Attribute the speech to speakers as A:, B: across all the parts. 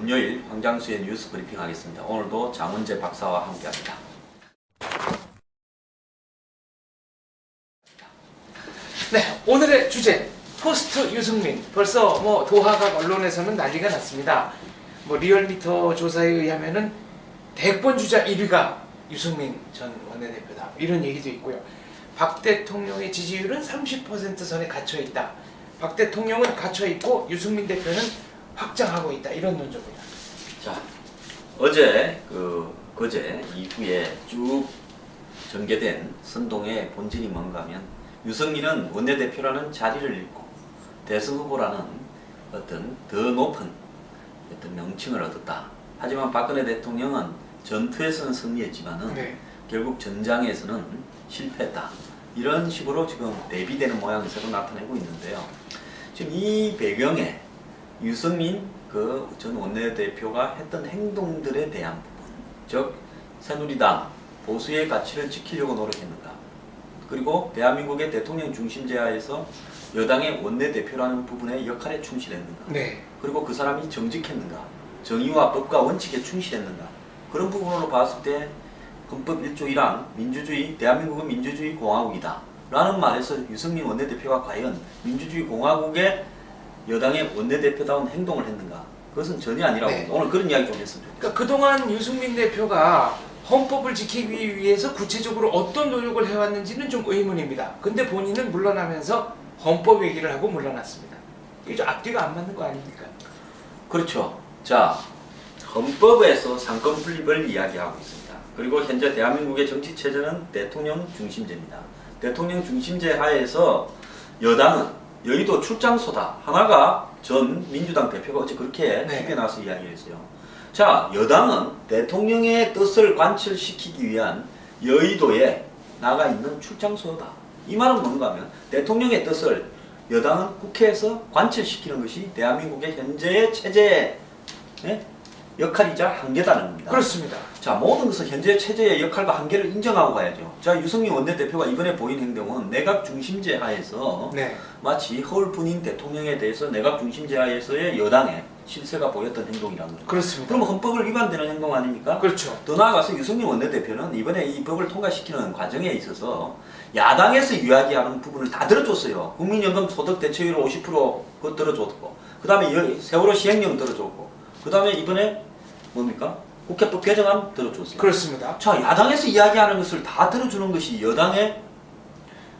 A: 금요일 황장수의 뉴스 브리핑 하겠습니다. 오늘도 장훈재 박사와 함께합니다.
B: 네, 오늘의 주제 포스트 유승민. 벌써 도하각 언론에서는 난리가 났습니다. 리얼미터 조사에 의하면은 대권 주자 1위가 유승민 전 원내대표다, 이런 얘기도 있고요. 박 대통령의 지지율은 30% 선에 갇혀 있다. 박 대통령은 갇혀 있고 유승민 대표는 확장하고 있다, 이런 논조입니다.
A: 자, 어제 그제 이후에 쭉 전개된 선동의 본질이 뭔가 하면, 유승민은 원내대표라는 자리를 잃고 대선 후보라는 어떤 더 높은 어떤 명칭을 얻었다. 하지만 박근혜 대통령은 전투에서는 승리했지만은 결국 전장에서는 실패했다. 이런 식으로 지금 대비되는 모양이 새로 나타내고 있는데요. 지금 이 배경에 유승민 전 원내대표가 했던 행동들에 대한 부분, 즉 새누리당 보수의 가치를 지키려고 노력했는가, 그리고 대한민국의 대통령 중심제하에서 여당의 원내대표라는 부분의 역할에 충실했는가, 그리고 그 사람이 정직했는가, 정의와 법과 원칙에 충실했는가, 그런 부분으로 봤을 때 헌법 1조 1항 민주주의, 대한민국은 민주주의 공화국이다 라는 말에서 유승민 원내대표가 과연 민주주의 공화국의 여당의 원내대표다운 행동을 했는가, 그것은 전혀 아니라고 오늘 그런 이야기 좀 했으면 좋겠습니다.
B: 그러니까 그동안 유승민 대표가 헌법을 지키기 위해서 구체적으로 어떤 노력을 해왔는지는 좀 의문입니다. 근데 본인은 물러나면서 헌법 얘기를 하고 물러났습니다. 이게 좀 앞뒤가 안 맞는 거 아닙니까?
A: 그렇죠. 자, 헌법에서 상권 분립을 이야기하고 있습니다. 그리고 현재 대한민국의 정치체제는 대통령 중심제입니다. 대통령 중심제 하에서 여당은 여의도 출장소다. 하나가 전 민주당 대표가 어째 그렇게 TV에 나와서 이야기했어요. 자, 여당은 대통령의 뜻을 관철시키기 위한 여의도에 나가 있는 출장소다. 이 말은 뭔가 하면 대통령의 뜻을 여당은 국회에서 관철시키는 것이 대한민국의 현재의 체제의 역할이자 한계다는 겁니다.
B: 그렇습니다.
A: 자, 모든 것은 현재 체제의 역할과 한계를 인정하고 가야죠. 자, 유승민 원내대표가 이번에 보인 행동은 내각 중심제 하에서 마치 허울뿐인 대통령에 대해서 내각 중심제 하에서의 여당의 실세가 보였던 행동이라는 거죠.
B: 그렇습니다.
A: 그럼 헌법을 위반되는 행동 아닙니까?
B: 그렇죠.
A: 더 나아가서 유승민 원내대표는 이번에 이 법을 통과시키는 과정에 있어서 야당에서 이야기하는 부분을 다 들어줬어요. 국민연금 소득대체율 50% 그거 들어줬고, 그 다음에 세월호 시행령 들어줬고, 그 다음에 이번에 뭡니까? 국회법 개정안 들어줬어요.
B: 그렇습니다.
A: 자, 야당에서 이야기하는 것을 다 들어주는 것이 여당의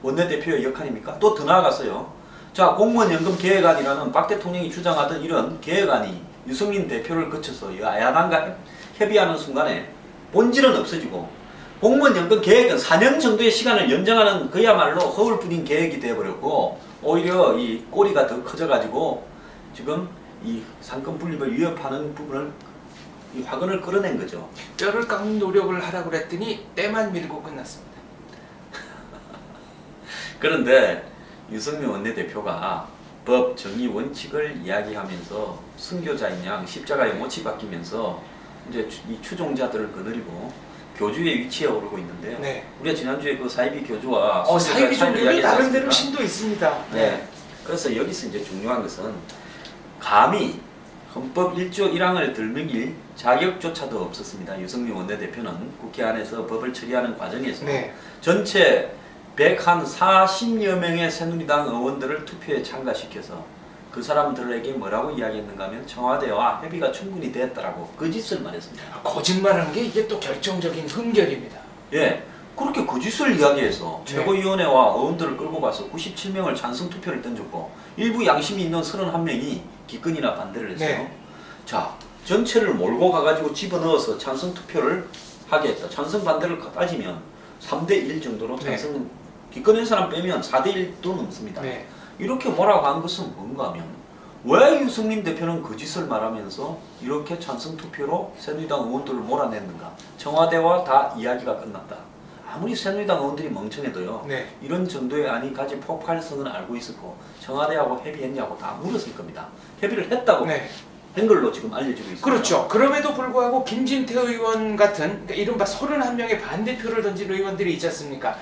A: 원내대표의 역할입니까? 또 더 나아갔어요. 자, 공무원연금 계획안이라는 박 대통령이 주장하던 이런 계획안이 유승민 대표를 거쳐서 야당과 협의하는 순간에 본질은 없어지고, 공무원연금 계획은 4년 정도의 시간을 연장하는 그야말로 허울뿐인 계획이 되어버렸고, 오히려 이 꼬리가 더 커져가지고 지금 이 상권 분립을 위협하는 부분을 이 화근을 끌어낸 거죠.
B: 뼈를 깎는 노력을 하라고 그랬더니 때만 밀고 끝났습니다.
A: 그런데 유승민 원내대표가 법, 정의, 원칙을 이야기하면서 순교자인 양 십자가의 못이 바뀌면서 이제 이 추종자들을 거느리고 교주의 위치에 오르고 있는데요. 우리가 지난주에 그 사이비 교주와
B: 사이비 종교는 나름대로 신도 있습니다.
A: 그래서 여기서 이제 중요한 것은 감히 헌법 1조 1항을 들먹일 자격조차도 없었습니다. 유승민 원내대표는 국회 안에서 법을 처리하는 과정에서 전체 140여 명의 새누리당 의원들을 투표에 참가시켜서 그 사람들에게 뭐라고 이야기했는가 하면 청와대와 협의가 충분히 됐다라고 거짓을 말했습니다.
B: 거짓말한 게 이게 또 결정적인 흠결입니다.
A: 그렇게 거짓을 이야기해서 최고위원회와 의원들을 끌고 가서 97명을 찬성 투표를 던졌고, 일부 양심이 있는 31명이 기권이나 반대를 했어요. 자, 전체를 몰고 가가지고 집어넣어서 찬성 투표를 하게 했다. 찬성 반대를 따지면 3대1 정도로 찬성, 기권한 사람 빼면 4대1도 넘습니다. 이렇게 뭐라고 한 것은 뭔가 하면, 왜 유승민 대표는 거짓을 말하면서 이렇게 찬성 투표로 새누리당 의원들을 몰아냈는가? 청와대와 다 이야기가 끝났다. 아무리 새누리당 의원들이 멍청해도요, 이런 정도의 안이 가진 폭발성은 알고 있었고, 청와대하고 협의했냐고 다 물었을 겁니다. 협의를 했다고 한 걸로 지금 알려지고 있습니다.
B: 그렇죠. 그럼에도 불구하고 김진태 의원 같은, 이른바 31명의 반대표를 던진 의원들이 있지 않습니까?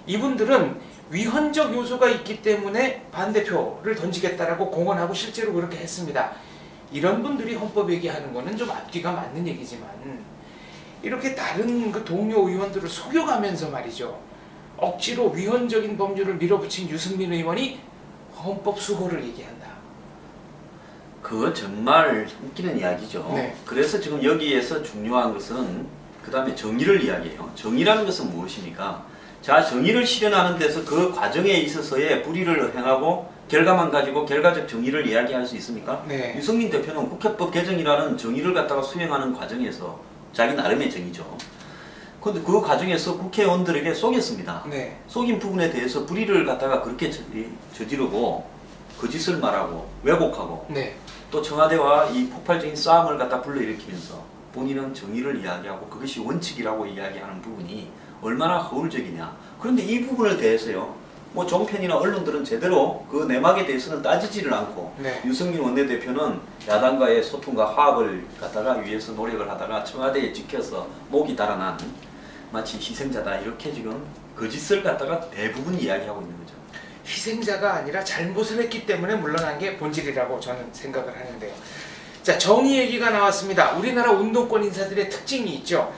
B: 이분들은 위헌적 요소가 있기 때문에 반대표를 던지겠다라고 공언하고 실제로 그렇게 했습니다. 이런 분들이 헌법 얘기하는 거는 좀 앞뒤가 맞는 얘기지만 이렇게 다른 그 동료 의원들을 속여가면서 말이죠. 억지로 위헌적인 법률을 밀어붙인 유승민 의원이 헌법 수호를 얘기한다.
A: 그건 정말 웃기는 이야기죠.
B: 네.
A: 그래서 지금 여기에서 중요한 것은 그 다음에 정의를 이야기해요. 정의라는 것은 무엇입니까? 자, 정의를 실현하는 데서 그 과정에 있어서의 불의를 행하고 결과만 가지고 결과적 정의를 이야기할 수 있습니까?
B: 네.
A: 유승민 대표는 국회법 개정이라는 정의를 갖다가 수행하는 과정에서 자기 나름의 정의죠. 그런데 그 과정에서 국회의원들에게 속였습니다.
B: 네.
A: 속인 부분에 대해서 불의를 갖다가 그렇게 저지르고 거짓을 말하고 왜곡하고
B: 네.
A: 또 청와대와 이 폭발적인 싸움을 갖다 불러일으키면서 본인은 정의를 이야기하고 그것이 원칙이라고 이야기하는 부분이 얼마나 허울적이냐. 그런데 이 부분에 대해서요, 뭐 종편이나 언론들은 제대로 그 내막에 대해서는 따지지를 않고
B: 네.
A: 유승민 원내대표는 야당과의 소통과 화합을 갖다가 위해서 노력을 하다가 청와대에 찍혀서 목이 달아난 마치 희생자다 이렇게 지금 거짓을 갖다가 대부분 이야기하고 있는 거죠.
B: 희생자가 아니라 잘못을 했기 때문에 물러난 게 본질이라고 저는 생각을 하는데요. 자, 정의 얘기가 나왔습니다. 우리나라 운동권 인사들의 특징이 있죠.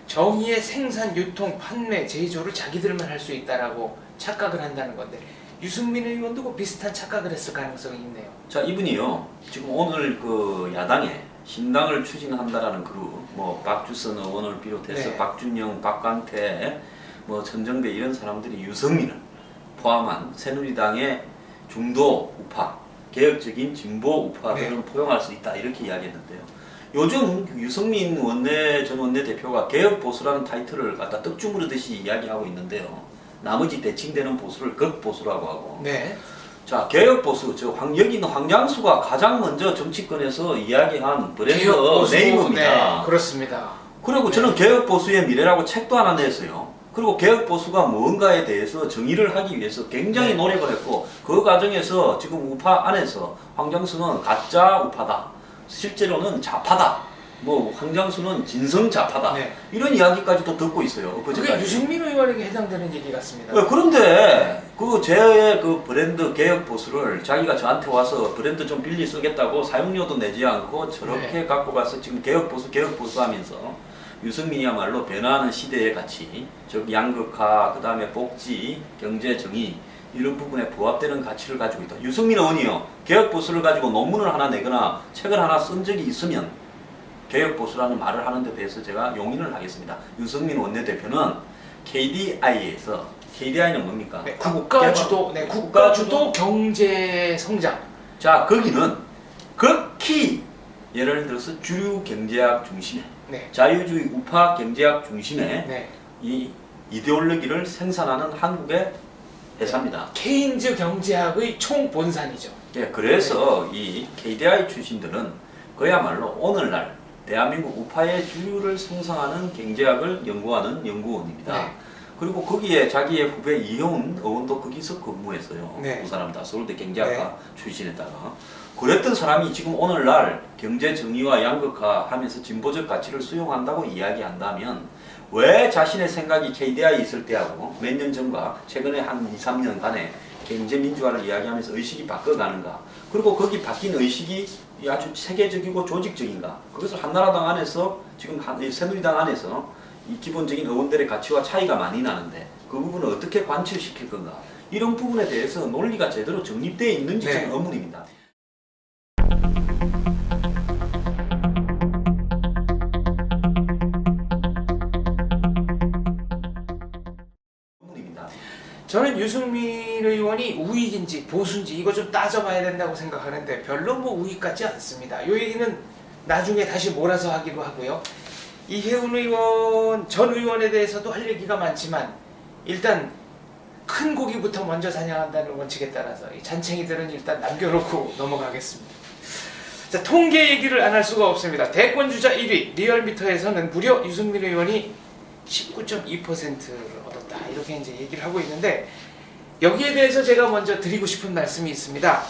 B: 정의의 생산, 유통, 판매, 제조를 자기들만 할 수 있다라고 착각을 한다는 건데 유승민 의원도 그 비슷한 착각을 했을 가능성이 있네요.
A: 자, 이분이요 지금 오늘 그 야당에 신당을 추진한다라는 그룹, 뭐 박주선 의원을 비롯해서
B: 네.
A: 박준영, 박광태, 뭐 전정배 이런 사람들이 유승민을 포함한 새누리당의 중도 우파, 개혁적인 진보 우파들은
B: 네.
A: 포용할 수 있다 이렇게 이야기했는데요. 요즘 유승민 전 원내대표가 개혁보수라는 타이틀을 갖다 떡주무르듯이 이야기하고 있는데요. 나머지 대칭되는 보수를 극보수라고 하고.
B: 네.
A: 자, 개혁보수, 여기 있는 황장수가 가장 먼저 정치권에서 이야기한 브랜드
B: 개혁보수,
A: 네이버입니다.
B: 네, 그렇습니다.
A: 그리고
B: 네.
A: 저는 개혁보수의 미래라고 책도 하나 냈어요. 그리고 개혁보수가 무언가에 대해서 정의를 하기 위해서 굉장히
B: 네.
A: 노력을 했고 그 과정에서 지금 우파 안에서 황장수는 가짜 우파다. 실제로는 좌파다. 뭐 황장수는 진성좌파다.
B: 네.
A: 이런 이야기까지도 듣고 있어요.
B: 그게
A: 그제까지.
B: 유승민 의원에게 해당되는 얘기 같습니다.
A: 그런데 그 제 그 브랜드 개혁 보수를 자기가 저한테 와서 브랜드 좀 빌리 쓰겠다고 사용료도 내지 않고 저렇게
B: 네.
A: 갖고 가서 지금 개혁 보수 하면서 유승민이야말로 변화하는 시대의 가치, 즉 양극화, 그 다음에 복지, 경제 정의 이런 부분에 부합되는 가치를 가지고 있다. 유승민 의원이요 개혁 보수를 가지고 논문을 하나 내거나 책을 하나 쓴 적이 있으면 개혁보수라는 말을 하는 데 대해서 제가 용인을 하겠습니다. 유승민 원내대표는 KDI에서, KDI는 뭡니까?
B: 네, 국가주도 경제 성장.
A: 자, 거기는 극히 예를 들어서 주류 경제학 중심의
B: 네.
A: 자유주의 우파 경제학 중심의
B: 네.
A: 이 이데올로기를 생산하는 한국의 회사입니다.
B: 케인즈 경제학의 총본산이죠.
A: 예, 그래서 이 KDI 출신들은 그야말로 오늘날 대한민국 우파의 주류를 생성하는 경제학을 연구하는 연구원입니다.
B: 네.
A: 그리고 거기에 자기의 후배 이혜훈 의원도 거기서 근무했어요.
B: 네.
A: 두 사람 다 서울대 경제학과 출신에다가. 그랬던 사람이 지금 오늘날 경제 정의와 양극화 하면서 진보적 가치를 수용한다고 이야기한다면 왜 자신의 생각이 KDI에 있을 때하고 몇 년 전과 최근에 한 2, 3년간에 경제민주화를 이야기하면서 의식이 바꿔가는가. 그리고 거기 바뀐 의식이 아주 세계적이고 조직적인가. 그것을 한나라당 안에서 지금 새누리당 안에서 이 기본적인 의원들의 가치와 차이가 많이 나는데 그 부분을 어떻게 관철시킬 건가. 이런 부분에 대해서 논리가 제대로 정립되어 있는지
B: 네.
A: 저는 의문입니다.
B: 저는 유승민 의원이 우익인지 보수인지 이거 좀 따져봐야 된다고 생각하는데 별로 뭐 우익 같지 않습니다. 이 얘기는 나중에 다시 몰아서 하기로 하고요. 이혜훈 의원, 전 의원에 대해서도 할 얘기가 많지만 일단 큰 고기부터 먼저 사냥한다는 원칙에 따라서 이 잔챙이들은 일단 남겨놓고 넘어가겠습니다. 자, 통계 얘기를 안 할 수가 없습니다. 대권 주자 1위 리얼미터에서는 무려 유승민 의원이 19.2%를 얻었다 이렇게 이제 얘기를 하고 있는데 여기에 대해서 제가 먼저 드리고 싶은 말씀이 있습니다.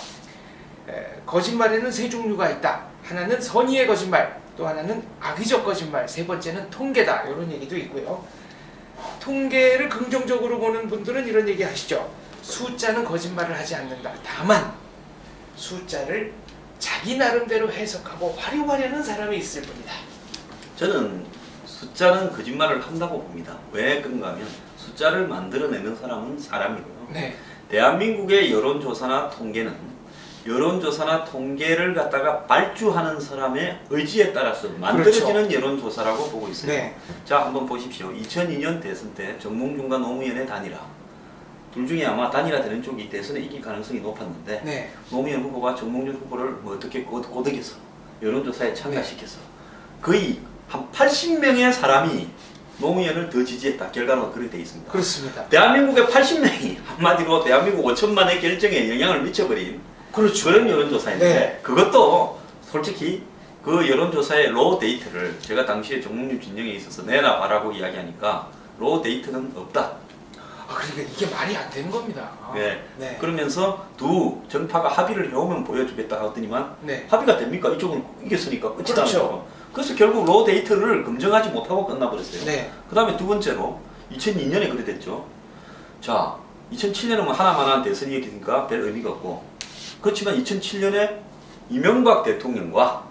B: 거짓말에는 세 종류가 있다. 하나는 선의의 거짓말, 또 하나는 악의적 거짓말, 세 번째는 통계다 이런 얘기도 있고요. 통계를 긍정적으로 보는 분들은 이런 얘기 하시죠. 숫자는 거짓말을 하지 않는다. 다만 숫자를 자기 나름대로 해석하고 활용하려는 사람이 있을 뿐이다.
A: 저는 숫자는 거짓말을 한다고 봅니다. 왜 그런가 하면 숫자를 만들어내는 사람은 사람이고요.
B: 네.
A: 대한민국의 여론조사나 통계는 여론조사나 통계를 갖다가 발주하는 사람의 의지에 따라서 만들어지는 여론조사라고 보고 있어요.
B: 네.
A: 자, 한번 보십시오. 2002년 대선 때 정몽준과 노무현의 단일화. 둘 중에 아마 단일화 되는 쪽이 대선에 이길 가능성이 높았는데
B: 네.
A: 노무현 후보가 정몽준 후보를 뭐 어떻게 꼬드겨서 여론조사에 참가시켜서 거의 한 80명의 사람이 노무현을 더 지지했다. 결과는 그렇게 되어 있습니다.
B: 그렇습니다.
A: 대한민국의 80명이 한마디로 대한민국 5천만의 결정에 영향을 미쳐버린
B: 그렇죠.
A: 그런 여론조사인데
B: 네.
A: 그것도 솔직히 그 여론조사의 로우 데이터를 제가 당시에 정몽준 진영에 있어서 내놔봐라고 이야기하니까 로우 데이터는 없다.
B: 그러니까 이게 말이 안 되는 겁니다.
A: 네.
B: 네.
A: 그러면서 두 정파가 합의를 해오면 보여주겠다 하더니만
B: 네.
A: 합의가 됩니까? 이쪽은 이겼으니까 끝이다.
B: 그렇죠.
A: 그래서 결국 로우 데이터를 검증하지 못하고 끝나버렸어요.
B: 네.
A: 그 다음에 두 번째로 2002년에 그래 됐죠. 자, 2007년은 뭐 하나만한 대선이었으니까 별 의미가 없고 그렇지만 2007년에 이명박 대통령과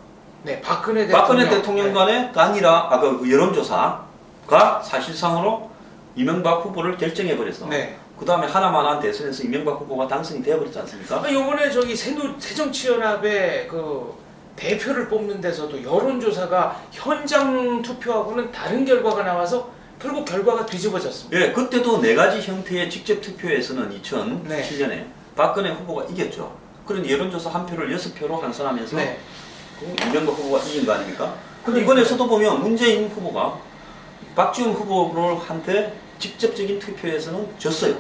B: 네. 박근혜
A: 대통령
B: 네.
A: 간의 단일화, 그 여론조사가 사실상으로 이명박 후보를 결정해버려서
B: 네.
A: 그 다음에 하나만한 대선에서 이명박 후보가 당선이 되어버렸지 않습니까?
B: 이번에 저기 새정치연합의 그 대표를 뽑는 데서도 여론조사가 현장 투표하고는 다른 결과가 나와서 결국 결과가 뒤집어졌습니다.
A: 예, 그때도 네 가지 형태의 직접 투표에서는 2007년에 박근혜 후보가 이겼죠. 그런 여론조사 한 표를 6표로 환산하면서
B: 네.
A: 이명박 후보가 이긴 거 아닙니까? 근데 이번에서도 보면 문재인 후보가 박지원 후보한테 직접적인 투표에서는 졌어요.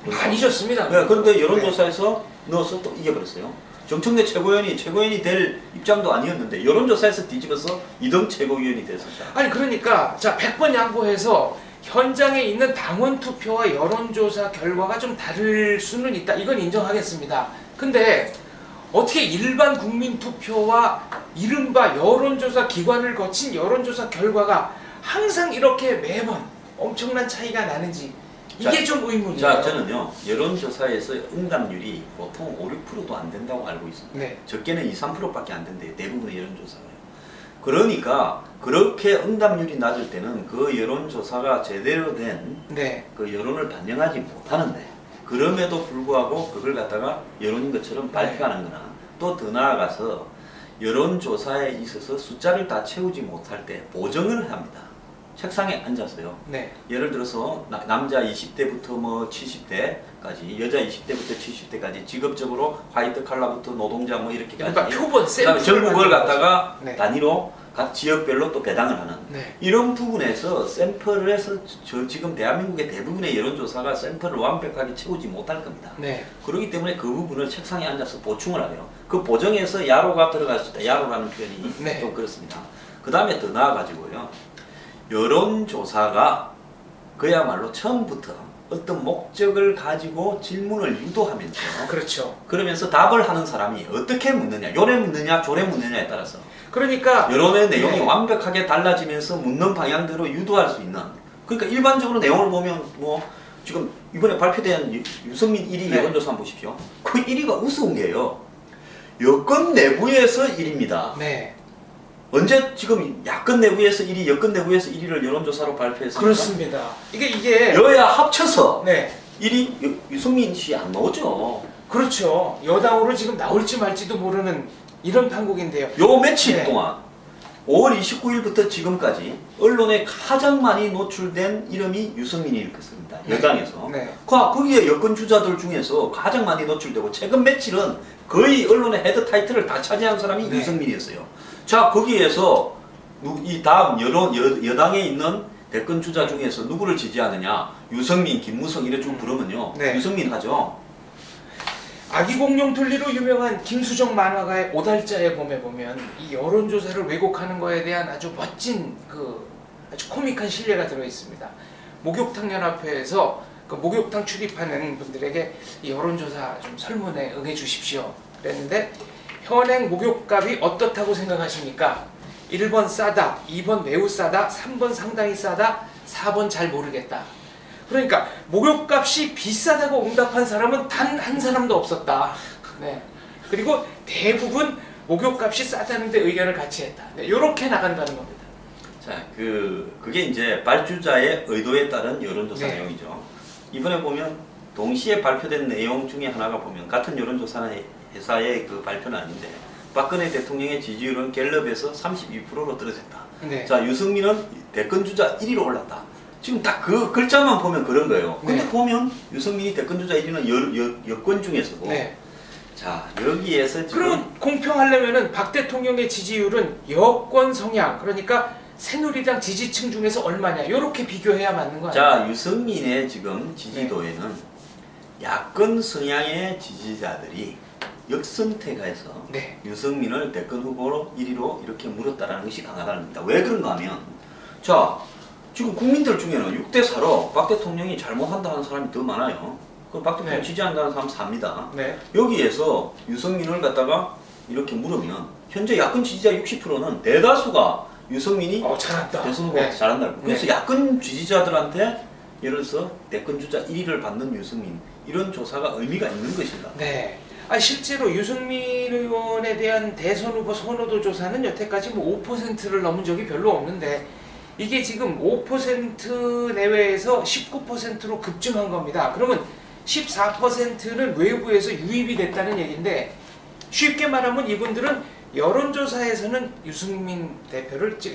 B: 많이 졌습니다.
A: 네, 그런데 여론조사에서 넣어서 또 이겨버렸어요. 정청래 최고위원이 될 입장도 아니었는데 여론조사에서 뒤집어서 2등 최고위원이 됐었죠.
B: 아니 그러니까 자 100번 양보해서 현장에 있는 당원 투표와 여론조사 결과가 좀 다를 수는 있다. 이건 인정하겠습니다. 근데 어떻게 일반 국민 투표와 이른바 여론조사 기관을 거친 여론조사 결과가 항상 이렇게 매번 엄청난 차이가 나는지 이게
A: 자,
B: 좀 의문이에요.
A: 자, 저는요 여론조사에서 응답률이 보통 5, 6%도 안 된다고 알고 있습니다.
B: 네.
A: 적게는 2, 3%밖에 안 된대요. 대부분의 여론조사가요. 그러니까 그렇게 응답률이 낮을 때는 그 여론조사가 제대로 된
B: 네.
A: 그 여론을 반영하지 못하는데 그럼에도 불구하고 그걸 갖다가 여론인 것처럼 발표하는 거나 또 더 나아가서 여론조사에 있어서 숫자를 다 채우지 못할 때 보정을 합니다. 책상에 앉아서요.
B: 네.
A: 예를 들어서 남자 20대부터 뭐 70대까지 여자 20대부터 70대까지 직업적으로 화이트 칼라부터 노동자 뭐 이렇게까지
B: 그러니까 표본
A: 그다음에 전국을 갖다가
B: 네.
A: 단위로 각 지역별로 또 배당을 하는
B: 네.
A: 이런 부분에서 샘플을 해서 지금 대한민국의 대부분의 여론조사가 샘플을 완벽하게 채우지 못할 겁니다.
B: 네.
A: 그렇기 때문에 그 부분을 책상에 앉아서 보충을 하래요. 그 보정에서 야로가 들어갈 수 있다. 야로라는 표현이
B: 네.
A: 좀 그렇습니다. 그 다음에 더 나아가지고요. 여론조사가 그야말로 처음부터 어떤 목적을 가지고 질문을 유도하면서
B: 그렇죠.
A: 그러면서 답을 하는 사람이 어떻게 묻느냐, 요래 묻느냐, 조래 묻느냐에 따라서
B: 그러니까
A: 여론의 내용이
B: 네.
A: 완벽하게 달라지면서 묻는 방향대로 유도할 수 있는 그러니까 일반적으로 내용을 보면 뭐 지금 이번에 발표된 유승민 1위
B: 네.
A: 여론조사 한번 보십시오. 그 1위가 우스운 게요. 여권 내부에서 1위입니다.
B: 네.
A: 언제 지금 야권 내부에서 1위, 여권 내부에서 1위를 여론조사로 발표했습니까?
B: 그렇습니다. 이게
A: 여야 합쳐서
B: 네.
A: 1위 유승민 씨 안 나오죠.
B: 그렇죠. 여당으로 지금 나올지 말지도 모르는 이런 판국인데요.
A: 요 며칠
B: 네.
A: 동안 5월 29일부터 지금까지 언론에 가장 많이 노출된 이름이 유승민일 것입니다.
B: 네.
A: 여당에서.
B: 네.
A: 거기에 여권 주자들 중에서 가장 많이 노출되고 최근 며칠은 거의 언론의 헤드 타이틀을 다 차지한 사람이
B: 네.
A: 유승민이었어요. 자, 거기에서 이 다음 여당에 있는 대권 주자 중에서 누구를 지지하느냐? 유승민, 김무성 이래 쭉 부르면요.
B: 네.
A: 유승민 하죠.
B: 아기 공룡 둘리로 유명한 김수정 만화가의 오달자에 보면 이 여론조사를 왜곡하는 거에 대한 아주 멋진 아주 코믹한 실례가 들어 있습니다. 목욕탕 연합회에서 그 목욕탕 출입하는 분들에게 이 여론조사 좀 설문에 응해 주십시오. 그랬는데 현행 목욕값이 어떻다고 생각하십니까? 1번 싸다, 2번 매우 싸다, 3번 상당히 싸다, 4번 잘 모르겠다. 그러니까 목욕값이 비싸다고 응답한 사람은 단 한 사람도 없었다. 네. 그리고 대부분 목욕값이 싸다는데 의견을 같이 했다. 네, 이렇게 나간다는 겁니다.
A: 자, 그게 이제 발주자의 의도에 따른 여론조사
B: 네.
A: 내용이죠. 이번에 보면 동시에 발표된 내용 중에 하나가 보면 같은 여론조사 회사의 그 발표는 아닌데 박근혜 대통령의 지지율은 갤럽에서 32%로 떨어졌다.
B: 네.
A: 자, 유승민은 대권주자 1위로 올랐다. 지금 딱 그 글자만 보면 그런 거예요. 근데
B: 네.
A: 보면 유승민이 대권주자 1위는 여권 중에서도
B: 네.
A: 자, 여기에서 지금
B: 그러면 공평하려면은 박 대통령의 지지율은 여권 성향, 그러니까 새누리당 지지층 중에서 얼마냐, 이렇게 비교해야 맞는 거 아니에요?
A: 자, 유승민의 지금 지지도에는 야권 성향의 지지자들이 역선택해서
B: 네.
A: 유승민을 대권 후보로 1위로 이렇게 물었다라는 것이 강하다는 겁니다. 왜 그런가 하면 자, 지금 국민들 중에는 6대4로 박 대통령이 잘못한다는 사람이 더 많아요. 그 박 대통령
B: 네.
A: 지지한다는 사람 4입니다.
B: 네.
A: 여기에서 유승민을 갖다가 이렇게 물으면 현재 야권 지지자 60%는 대다수가 유승민이
B: 잘한다.
A: 대선 후보
B: 네.
A: 잘한다. 그래서
B: 네.
A: 야권 지지자들한테 예를 들어서 대권주자 1위를 받는 유승민 이런 조사가 의미가 있는 것인가?
B: 네. 실제로 유승민 의원에 대한 대선 후보 선호도 조사는 여태까지 뭐 5%를 넘은 적이 별로 없는데 이게 지금 5% 내외에서 19%로 급증한 겁니다. 그러면 14%는 외부에서 유입이 됐다는 얘기인데 쉽게 말하면 이분들은 여론조사에서는 유승민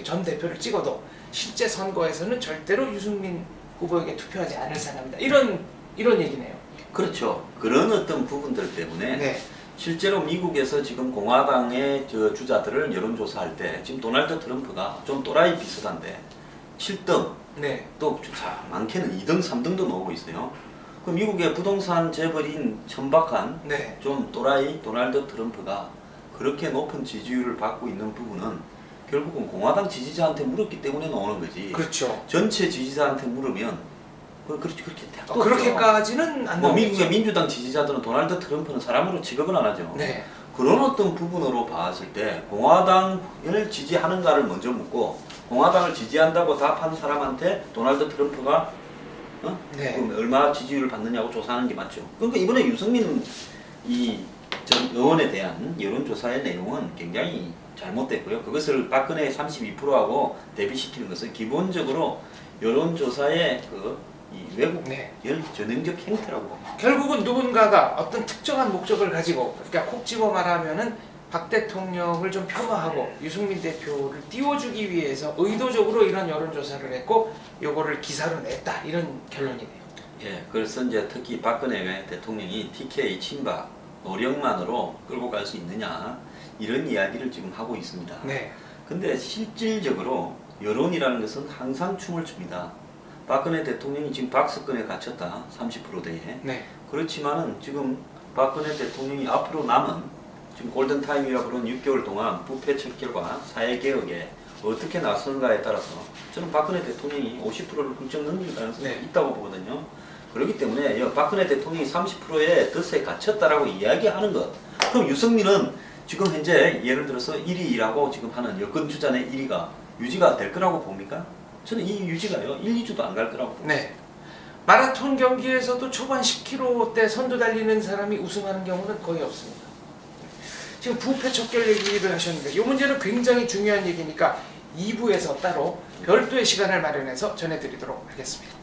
B: 전 대표를 찍어도 실제 선거에서는 절대로 유승민 후보에게 투표하지 않을 사람이다. 이런 얘기네요.
A: 그렇죠. 그런 어떤 부분들 때문에
B: 네.
A: 실제로 미국에서 지금 공화당의 주자들을 여론조사할 때 지금 도널드 트럼프가 좀 또라이 비슷한데 7등
B: 네.
A: 또 많게는 2등, 3등도 나오고 있어요. 그 미국의 부동산 재벌인 천박한
B: 네.
A: 좀 또라이 도널드 트럼프가 그렇게 높은 지지율을 받고 있는 부분은 결국은 공화당 지지자한테 물었기 때문에 나오는 거지.
B: 그렇죠.
A: 전체 지지자한테 물으면 그렇게 택도 없죠.
B: 그렇게까지는 안
A: 뭐
B: 나오겠죠.
A: 미국의 민주당 지지자들은 도널드 트럼프는 사람으로 취급을 안 하죠.
B: 네.
A: 그런 어떤 부분으로 봤을 때 공화당을 지지하는가를 먼저 묻고 공화당을 지지한다고 답한 사람한테 도널드 트럼프가
B: 네.
A: 그럼 얼마 지지율을 받느냐고 조사하는 게 맞죠. 그러니까 이번에 유승민 전 의원에 대한 여론조사의 내용은 굉장히 잘못됐고요. 그것을 박근혜 32%하고 대비시키는 것은 기본적으로 여론조사의 이 외국열
B: 네.
A: 전형적 행태라고 봅니다.
B: 결국은 누군가가 어떤 특정한 목적을 가지고, 그러니까 콕 집어 말하면은 박 대통령을 좀 폄하하고 유승민 대표를 띄워주기 위해서 의도적으로 이런 여론조사를 했고 요거를 기사로 냈다, 이런 결론이네요.
A: 예, 그래서 이제 특히 박근혜 대통령이 TK 친박 노력만으로 끌고 갈 수 있느냐 이런 이야기를 지금 하고 있습니다.
B: 네.
A: 근데 실질적으로 여론이라는 것은 항상 춤을 춥니다. 박근혜 대통령이 지금 박스권에 갇혔다. 30%대에.
B: 네.
A: 그렇지만은 지금 박근혜 대통령이 앞으로 남은 지금 골든타임이라 부르는 6개월 동안 부패 척결과 사회개혁에 어떻게 나서는가에 따라서 저는 박근혜 대통령이 50%를 훌쩍 넘길 가능성이
B: 네.
A: 있다고 보거든요. 그렇기 때문에 박근혜 대통령이 30%의 덫에 갇혔다라고 이야기하는 것. 그럼 유승민은 지금 현재 예를 들어서 1위라고 지금 하는 여권 주자의 1위가 유지가 될 거라고 봅니까? 저는 이 유지가요 1, 2주도 안 갈 거라고 봅니다.
B: 네. 마라톤 경기에서도 초반 10km대 선두 달리는 사람이 우승하는 경우는 거의 없습니다. 지금 부패 척결 얘기를 하셨는데 이 문제는 굉장히 중요한 얘기니까 2부에서 따로 별도의 시간을 마련해서 전해드리도록 하겠습니다.